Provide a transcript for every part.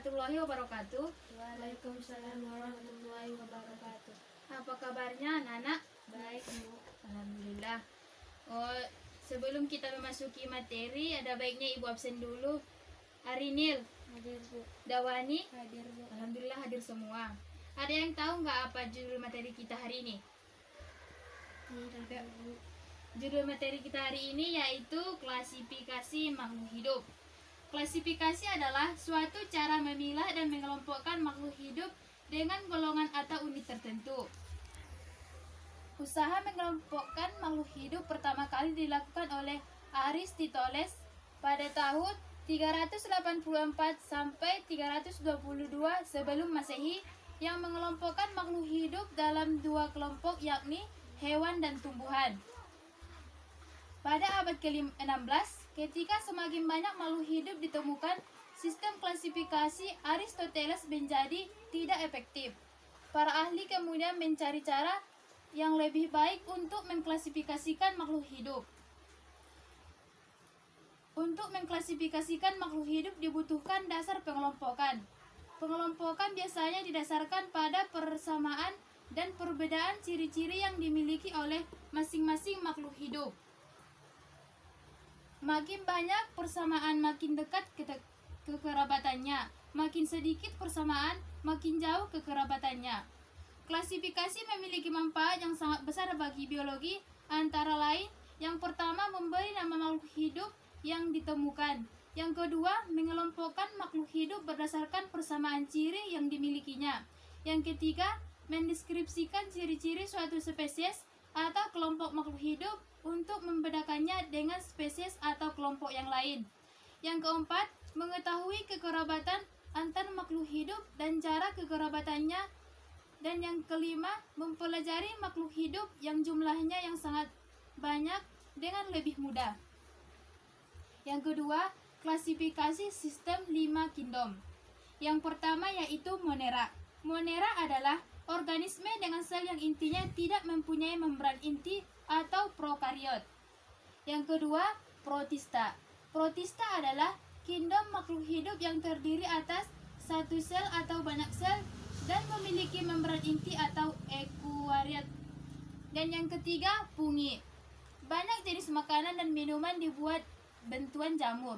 warahmatullahi wabarakatuh. Waalaikumsalam warahmatullahi wabarakatuh. Apa kabarnya anak-anak? Baik, Bu. Alhamdulillah. Sebelum kita memasuki materi, ada baiknya Ibu absen dulu. Arinil, Hadir, Bu. Dawani, Hadir, Bu. alhamdulillah hadir semua. Ada yang tahu nggak apa judul materi kita hari ini? Tidak, Bu. Judul materi kita hari ini yaitu klasifikasi makhluk hidup. Klasifikasi adalah suatu cara memilah dan mengelompokkan makhluk hidup dengan golongan atau unit tertentu. Usaha mengelompokkan makhluk hidup pertama kali dilakukan oleh Aristoteles pada tahun 384 sampai 322 sebelum Masehi, yang mengelompokkan makhluk hidup dalam dua kelompok, yakni hewan dan tumbuhan. Pada abad ke-16, ketika semakin banyak makhluk hidup ditemukan, sistem klasifikasi Aristoteles menjadi tidak efektif. Para ahli kemudian mencari cara yang lebih baik untuk mengklasifikasikan makhluk hidup. Untuk mengklasifikasikan makhluk hidup dibutuhkan dasar pengelompokan. Pengelompokan biasanya didasarkan pada persamaan dan perbedaan ciri-ciri yang dimiliki oleh masing-masing makhluk hidup. Makin banyak persamaan, makin dekat kekerabatannya. Makin sedikit persamaan, makin jauh kekerabatannya. Klasifikasi memiliki manfaat yang sangat besar bagi biologi, antara lain, yang pertama, memberi nama makhluk hidup yang ditemukan. Yang kedua, mengelompokkan makhluk hidup berdasarkan persamaan ciri yang dimilikinya. Yang ketiga, mendeskripsikan ciri-ciri suatu spesies atau kelompok makhluk hidup untuk membedakannya dengan spesies atau kelompok yang lain. Yang keempat, mengetahui kekerabatan antar makhluk hidup dan cara kekerabatannya. Dan yang kelima, mempelajari makhluk hidup yang jumlahnya yang sangat banyak dengan lebih mudah. Yang kedua, klasifikasi sistem 5 kingdom. Yang pertama yaitu Monera. Monera adalah organisme dengan sel yang intinya tidak mempunyai membran inti atau prokariot. Yang kedua, Protista. Protista adalah kingdom makhluk hidup yang terdiri atas satu sel atau banyak sel dan memiliki membran inti atau eukaryot. Dan yang ketiga, Fungi. Banyak jenis makanan dan minuman dibuat bentuan jamur.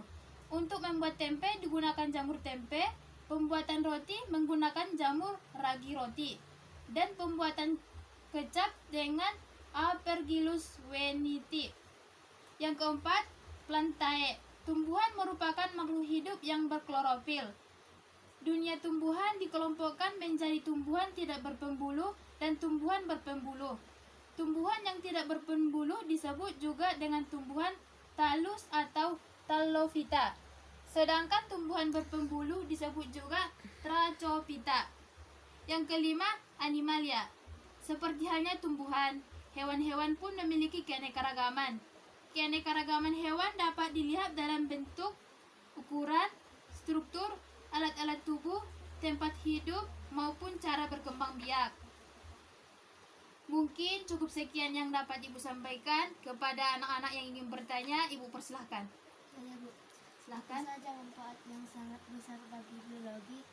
Untuk membuat tempe digunakan jamur tempe, pembuatan roti menggunakan jamur ragi roti, dan pembuatan kecap dengan Aspergillus wendtii. Yang keempat, Plantae. Tumbuhan merupakan makhluk hidup yang berklorofil. Dunia tumbuhan dikelompokkan menjadi tumbuhan tidak berpembuluh dan tumbuhan berpembuluh. Tumbuhan yang tidak berpembuluh disebut juga dengan tumbuhan talus atau Talophyta. Sedangkan tumbuhan berpembuluh disebut juga Trachopitta. Yang kelima, Animalia. Seperti halnya tumbuhan, hewan-hewan pun memiliki keanekaragaman. Keanekaragaman hewan dapat dilihat dalam bentuk, ukuran, struktur, alat-alat tubuh, tempat hidup, maupun cara berkembang biak. Mungkin cukup sekian yang dapat Ibu sampaikan. Kepada anak-anak yang ingin bertanya, Ibu persilahkan. Ya, Bu. Silahkan. Apa saja manfaat yang sangat besar bagi biologi?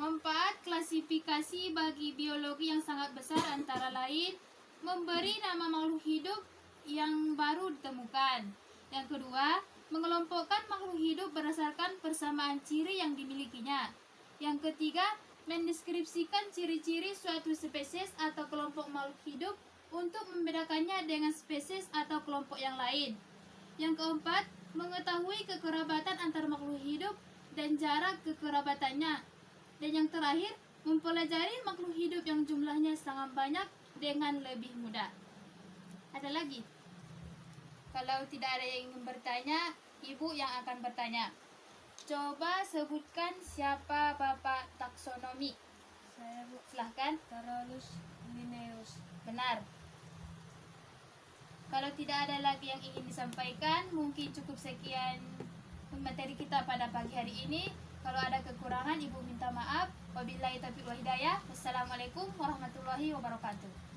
Manfaat klasifikasi bagi biologi yang sangat besar antara lain, memberi nama makhluk hidup yang baru ditemukan. Yang kedua, mengelompokkan makhluk hidup berdasarkan persamaan ciri yang dimilikinya. Yang ketiga, mendeskripsikan ciri-ciri suatu spesies atau kelompok makhluk hidup untuk membedakannya dengan spesies atau kelompok yang lain. Yang keempat, mengetahui kekerabatan antar makhluk hidup dan jarak kekerabatannya. Dan yang terakhir, mempelajari makhluk hidup yang jumlahnya sangat banyak dengan lebih mudah. Ada lagi? Kalau tidak ada yang ingin bertanya, Ibu yang akan bertanya. Coba sebutkan siapa Bapak taksonomi. Saya, Bu. Silahkan. Carolus Linnaeus. Benar. Kalau tidak ada lagi yang ingin disampaikan, mungkin cukup sekian materi kita pada pagi hari ini. Kalau ada kekurangan, Ibu minta maaf. Wabillahi taufiq wal hidayah. Wassalamualaikum warahmatullahi wabarakatuh.